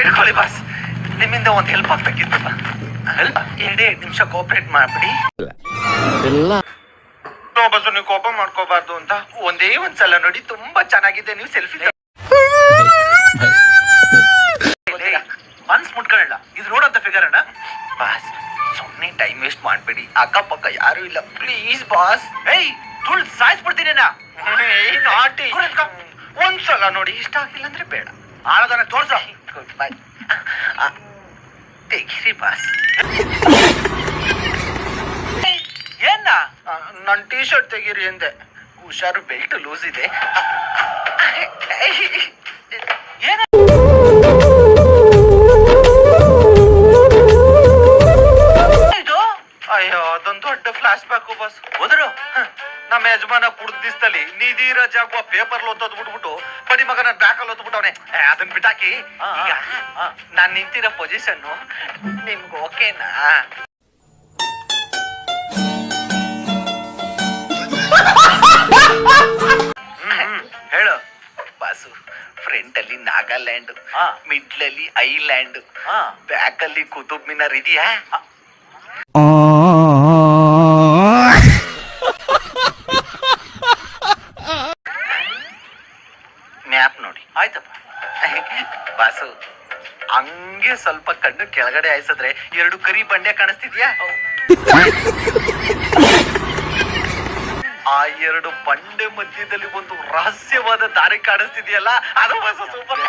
ಇಟ್ಕೊಳ್ಳಿ ಬಾಸ್, ನಿಮ್ಮಿಂದ ಒಂದು ಹೆಲ್ಪ್ ಆಗ್ಬೇಕಿತ್ತಲ್ಲ. ಹೆಲ್ಪ್ 2 ನಿಮಿಷ ಕೋಆಪರೇಟ್ ಮಾಡ್ಬಿಡಿ. ಬಸ್ ನೀವು ಕೋಪ ಮಾಡ್ಕೋಬಾರ್ದು ಅಂತ ಒಂದೇ ಒಂದ್ಸಲ ನೋಡಿ, ತುಂಬಾ ಚೆನ್ನಾಗಿದೆ. ನೀವು ಸೆಲ್ಫಿ ಮನ್ಸ್ ಮುಟ್ಕೊಳ್ಳ, ಇದು ನೋಡಂತ ಫಿಗರ್ ಅಣ್ಣ. ಬಾಸ್ ಸುಮ್ಮನೆ ಟೈಮ್ ವೇಸ್ಟ್ ಮಾಡ್ಬೇಡಿ, ಅಕ್ಕಪಕ್ಕ ಯಾರು ಇಲ್ಲ ಪ್ಲೀಸ್ ಬಾಸ್. ಏಯ್ ತುಳ್ ಸಾಯಿಸ್ಬಿಡ್ತೀನಿ ನಾಟಿ. ಒಂದ್ಸಲ ನೋಡಿ, ಇಷ್ಟ ಆಗಿಲ್ಲ ಅಂದ್ರೆ ಬೇಡ. ಆಳದನ್ನ ತೋರ್ಸ. Good bye. ತೆಗಿರಿ ಬಾಸ್. ಏನ ನನ್ ಟೀ ಶರ್ಟ್ ತೆಗೀರಿ ಎಂದೆ. ಹುಷಾರು, ಬೆಲ್ಟ್ ಲೂಸ್ ಇದೆ. ಏನ ಇದು? ಅಯ್ಯೋ ಅದೊಂದು ದೊಡ್ಡ ಫ್ಲಾಶ್ ಬ್ಯಾಕ್ ಬಸ್. ಹೋದ್ರು ನಮ್ಮ ಯಜಮಾನ ಕುಡ್ದಿಸ್ತಲ್ಲಿ ನಿಧಿ ರಜಾಗುವ ಪೇಪರ್ ಓದೋದ್ ಬಿಟ್ಬಿಟ್ಟು ಬಡಿ ಮಗನ ಬ್ಯಾಕ್ ಅಲ್ಲಿ ಓದ್ಬಿಟ್ಟವನೆ. ಅದನ್ನ ಬಿಟ್ಟಾಕಿ ಈಗ ನಾನ್ ನಿಂತಿರೋ ಪೊಸಿಷನ್ ನಿಮ್ಗೆ ಓಕೆನಾ? ಹೇಳು ಬಾಸು. ಫ್ರಂಟ್ ಅಲ್ಲಿ ನಾಗಾಲ್ಯಾಂಡ್, ಮಿಡ್ಲ್ ಅಲ್ಲಿ ಐಲ್ಯಾಂಡ್, ಬ್ಯಾಕ್ ಅಲ್ಲಿ ಕುತುಬ್ ಮಿನಾರ್ ಇದೆಯಾ? ಮ್ಯಾಪ್ ನೋಡಿ. ಆಯ್ತಪ್ಪ ಬಾಸು. ಹಂಗೆ ಸ್ವಲ್ಪ ಕಣ್ಣು ಕೆಳಗಡೆ ಆಯ್ಸಿದ್ರೆ 2 ಕರಿ ಬಂಡೆ ಕಾಣಿಸ್ತಿದ್ಯಾ? ಆ 2 ಬಂಡೆ ಮಧ್ಯದಲ್ಲಿ ಒಂದು ರಹಸ್ಯವಾದ ದಾರಿ ಕಾಣಿಸ್ತಿದೆಯಲ್ಲ, ಅದು ಬಸ್ ಸೂಪರ್.